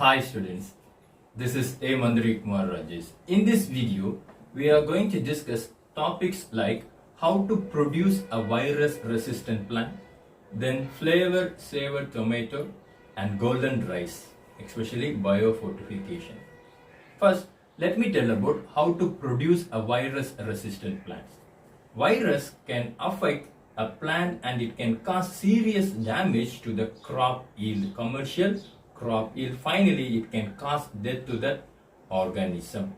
Hi students, this is A. Mandri Kumar Rajesh. In this video, we are going to discuss topics like how to produce a virus resistant plant, then Flavr, Savr tomato and golden rice, especially biofortification. First, let me tell about how to produce a virus resistant plant. Virus can affect a plant and it can cause serious damage to the crop yield, commercial crop yield. Finally, it can cause death to the organism.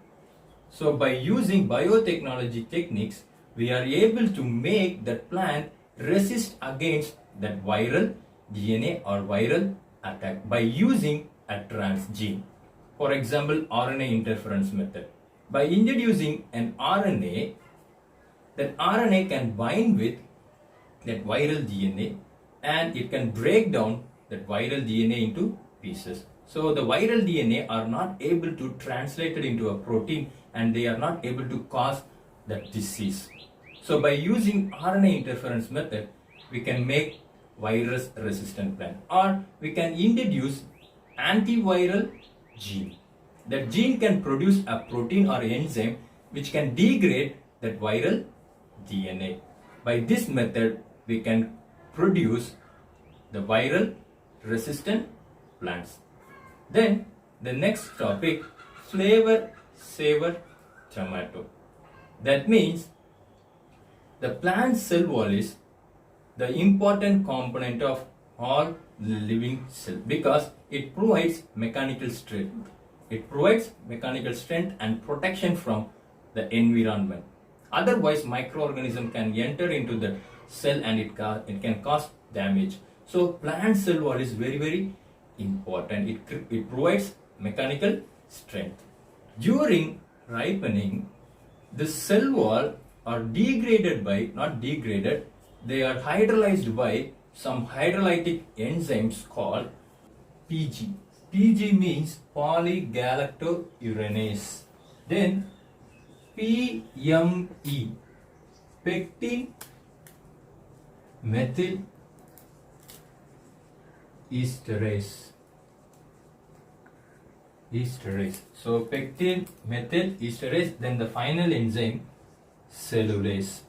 So by using biotechnology techniques, we are able to make the plant resist against that viral DNA or viral attack by using a transgene. For example, RNA interference method. By introducing an RNA, that RNA can bind with that viral DNA and it can break down that viral DNA into pieces. So the viral DNA are not able to translate it into a protein and they are not able to cause the disease. So by using RNA interference method, we can make virus resistant plant, or we can introduce antiviral gene. That gene can produce a protein or enzyme which can degrade that viral DNA. By this method, we can produce the viral resistant plants. Then the next topic, Flavr, Savr tomato. That means the plant cell wall is the important component of all living cells because it provides mechanical strength. It provides mechanical strength and protection from the environment. Otherwise, microorganism can enter into the cell and it can cause damage. So plant cell wall is very important. It provides mechanical strength. During ripening, the cell wall are degraded by, not degraded, they are hydrolyzed by some hydrolytic enzymes called PG. PG means polygalacturonase. Then PME, pectin methyl esterase. So pectin methyl esterase, then the final enzyme cellulase.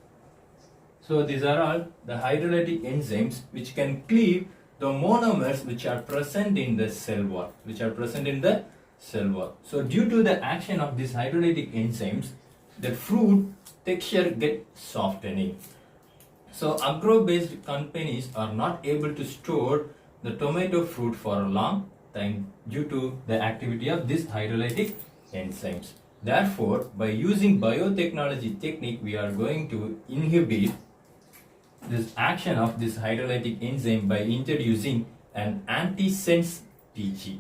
So these are all the hydrolytic enzymes which can cleave the monomers which are present in the cell wall. So due to the action of these hydrolytic enzymes, the fruit texture gets softening. So agro-based companies are not able to store the tomato fruit for a long time due to the activity of these hydrolytic enzymes. Therefore, by using biotechnology technique, we are going to inhibit this action of this hydrolytic enzyme by introducing an antisense PG.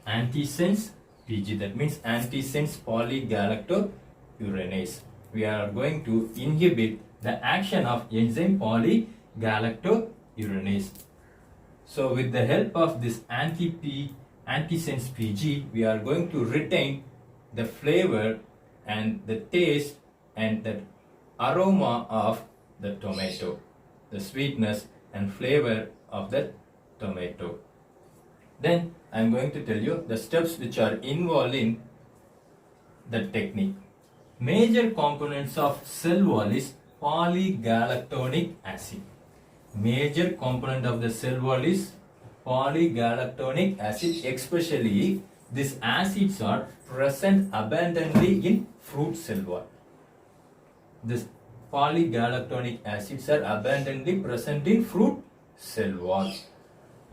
Antisense PG, that means antisense polygalacturonase. We are going to inhibit the action of enzyme polygalacturonase. So with the help of this antisense PG, we are going to retain the flavor and the taste and the aroma of the tomato, the sweetness and flavor of the tomato. Then I am going to tell you the steps which are involved in the technique. Major components of cell wall is polygalactonic acid. Major component of the cell wall is polygalactonic acid, especially these acids are present abundantly in fruit cell wall. This polygalactonic acids are abundantly present in fruit cell wall.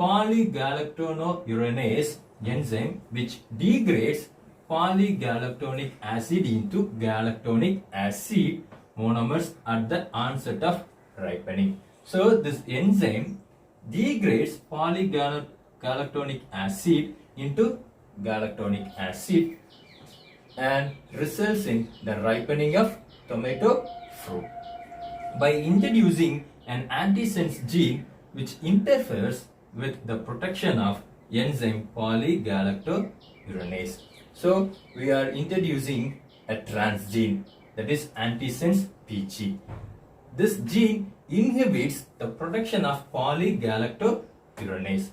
Polygalacturonase enzyme which degrades polygalactonic acid into galactonic acid monomers at the onset of ripening. So this enzyme degrades polygalactonic acid into galactonic acid and results in the ripening of tomato fruit. By introducing an antisense gene which interferes with the protection of enzyme polygalacturonase. So we are introducing a transgene, that is antisense PG. This gene inhibits the production of polygalacturonase.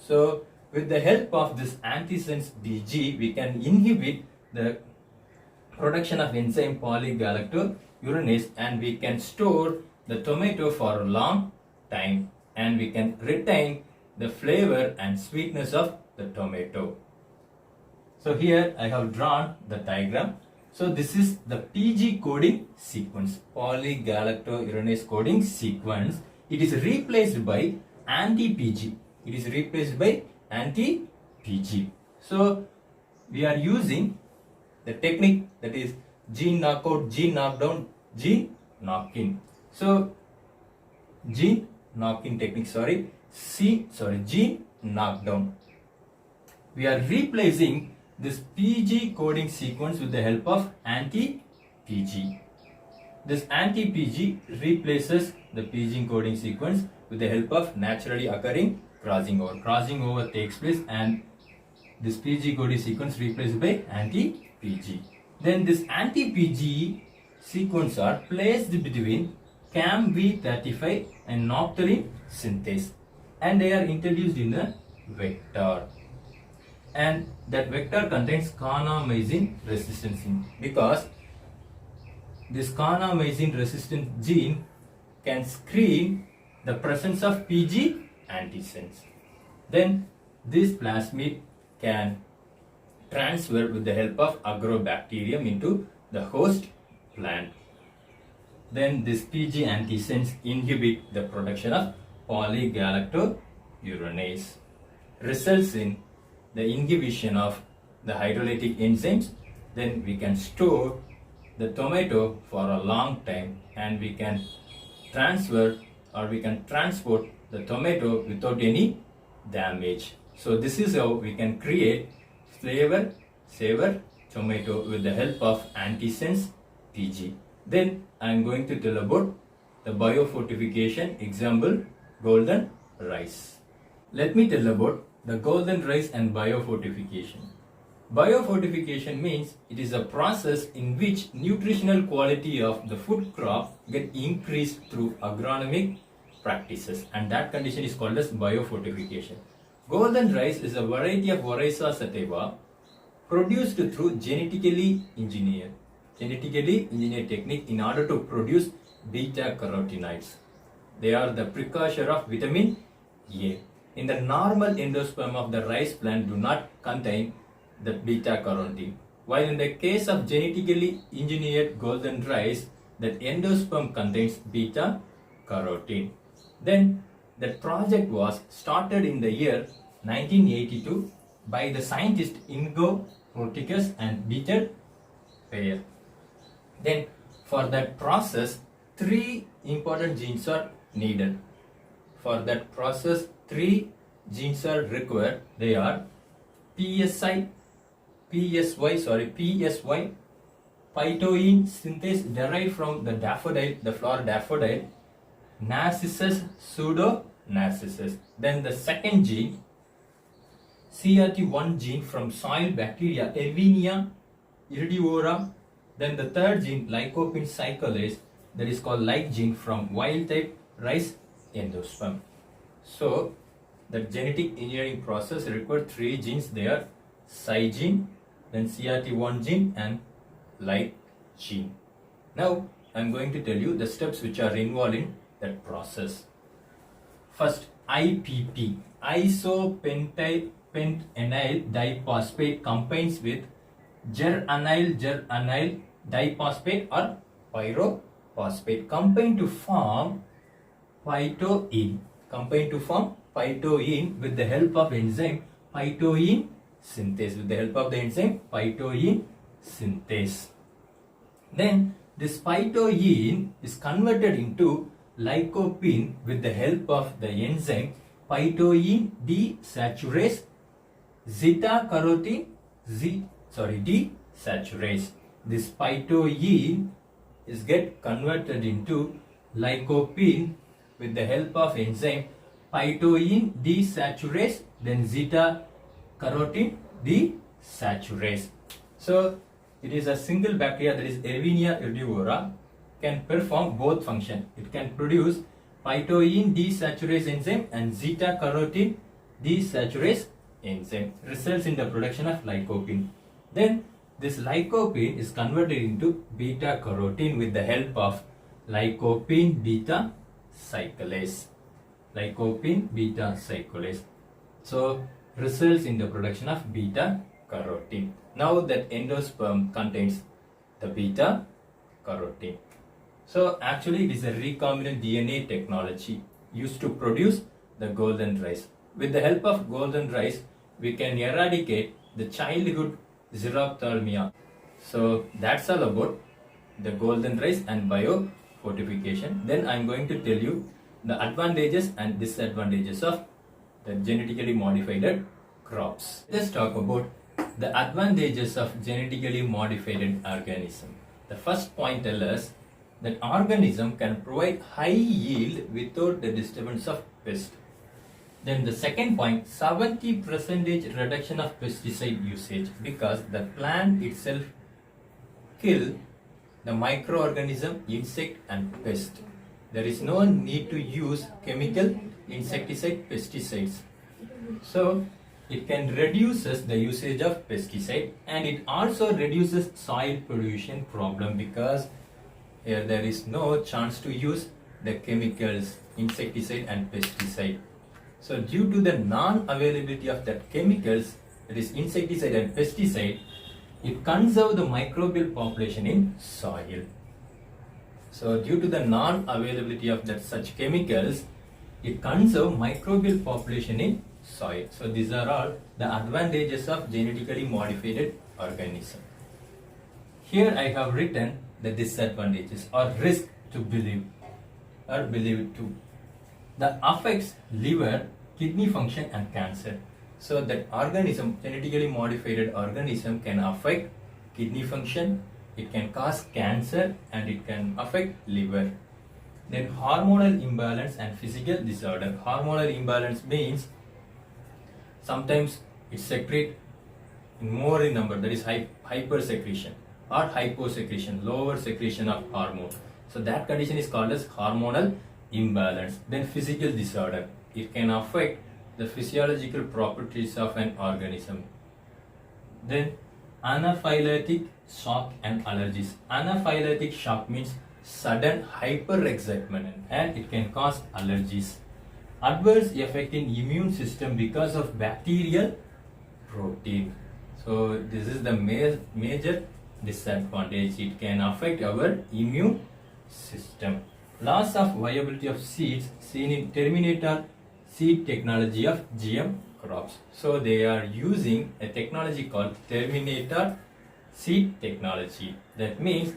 So with the help of this antisense DG, we can inhibit the production of enzyme polygalacturonase, and we can store the tomato for a long time, and we can retain the flavor and sweetness of the tomato. So here I have drawn the diagram. So this is the PG coding sequence, polygalacturonase coding sequence. It is replaced by anti-PG. It is replaced by anti-PG. So we are using the technique that is gene knockout, gene knockdown, gene knock-in. So gene knock-in technique, gene knockdown. We are replacing this PG coding sequence with the help of anti-PG. This anti-PG replaces the PG coding sequence with the help of naturally occurring crossing over. Crossing over takes place and this PG coding sequence replaced by anti-PG. Then this anti-PG sequence are placed between CAMV35 and naphthalene synthase, and they are introduced in a vector. And that vector contains kanamycin resistant gene, because this kanamycin resistant gene can screen the presence of PG antisense. Then this plasmid can transfer with the help of agrobacterium into the host plant. Then this PG antisense inhibit the production of polygalacturonase, results in the inhibition of the hydrolytic enzymes. Then we can store the tomato for a long time, and we can transfer or we can transport the tomato without any damage. So this is how we can create Flavr, Savr tomato with the help of antisense PG. Then I am going to tell about the biofortification example, golden rice. Let me tell about the golden rice and biofortification. Biofortification means it is a process in which nutritional quality of the food crop get increased through agronomic practices, and that condition is called as biofortification. Golden rice is a variety of Oryza sativa produced through genetically engineered technique in order to produce beta carotenoids. They are the precursor of vitamin A. In the normal endosperm of the rice plant do not contain the beta carotene, while in the case of genetically engineered golden rice, that endosperm contains beta carotene. Then that project was started in the year 1982 by the scientist Inigo Porteous and Peter Payer. Then for that process, three important genes are needed. For that process, three genes are required. They are PSY, phytoene synthase derived from the daffodil, the flower daffodil, Narcissus, pseudo-narcissus. Then the second gene, CRT1 gene from soil bacteria, Erwinia iridivora. Then the third gene, lycopene cyclase, that is called like gene from wild type rice endosperm. So the genetic engineering process required three genes. They are Psi gene, then CRT1 gene and like gene. Now I am going to tell you the steps which are involved in that process. First, IPP, isopentenyl diphosphate, combines with geranyl diphosphate or pyrophosphate, combine to form phytoene. With the help of enzyme phytoene synthase. Then this phytoene is converted into lycopene with the help of the enzyme phytoene desaturase zeta-carotene desaturase. This phytoene is get converted into lycopene with the help of enzyme phytoene desaturase, then zeta-carotene desaturase. So it is a single bacteria, that is Erwinia iridivora, can perform both function. It can produce phytoene desaturase enzyme and zeta-carotene desaturase enzyme results in the production of lycopene. Then this lycopene is converted into beta carotene with the help of lycopene beta cyclase. Lycopene beta cyclase. So results in the production of beta carotene. Now that endosperm contains the beta carotene. So actually it is a recombinant DNA technology used to produce the golden rice. With the help of golden rice, we can eradicate the childhood xerophthalmia. So that's all about the golden rice and biofortification. Then I'm going to tell you the advantages and disadvantages of the genetically modified crops. Let's talk about the advantages of genetically modified organism. The first point tells us that organism can provide high yield without the disturbance of pest. Then the second point, 70% reduction of pesticide usage because the plant itself kill the microorganism, insect and pest. There is no need to use chemical insecticide pesticides. So it can reduces the usage of pesticide, and it also reduces soil pollution problem because here there is no chance to use the chemicals, insecticide and pesticide. So due to the non-availability of the chemicals, that is insecticide and pesticide, it conserves the microbial population in soil. So due to the non-availability of that such chemicals, it conserves microbial population in soil. So these are all the advantages of genetically modified organism. Here I have written the disadvantages or risk to believe or believed to. The affects liver, kidney function and cancer. So that organism, genetically modified organism can affect kidney function, it can cause cancer and it can affect liver. Then hormonal imbalance and physical disorder. Hormonal imbalance means sometimes it secretes more in number, that is hypersecretion or hyposecretion, lower secretion of hormone. So that condition is called as hormonal imbalance. Then physical disorder. It can affect the physiological properties of an organism. Then anaphylactic shock and allergies. Anaphylactic shock means sudden hyperexcitement and it can cause allergies. Adverse effect in immune system because of bacterial protein. So this is the major disadvantage. It can affect our immune system. Loss of viability of seeds seen in Terminator seed technology of GM crops. So they are using a technology called Terminator seed technology. That means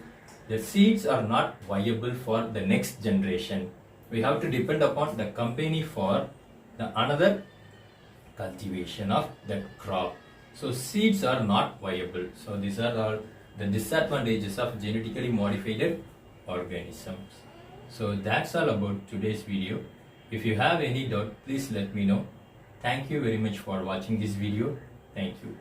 the seeds are not viable for the next generation. We have to depend upon the company for the another cultivation of that crop. So seeds are not viable. So these are all the disadvantages of genetically modified organisms. So that's all about today's video. If you have any doubt, please let me know. Thank you very much for watching this video. Thank you.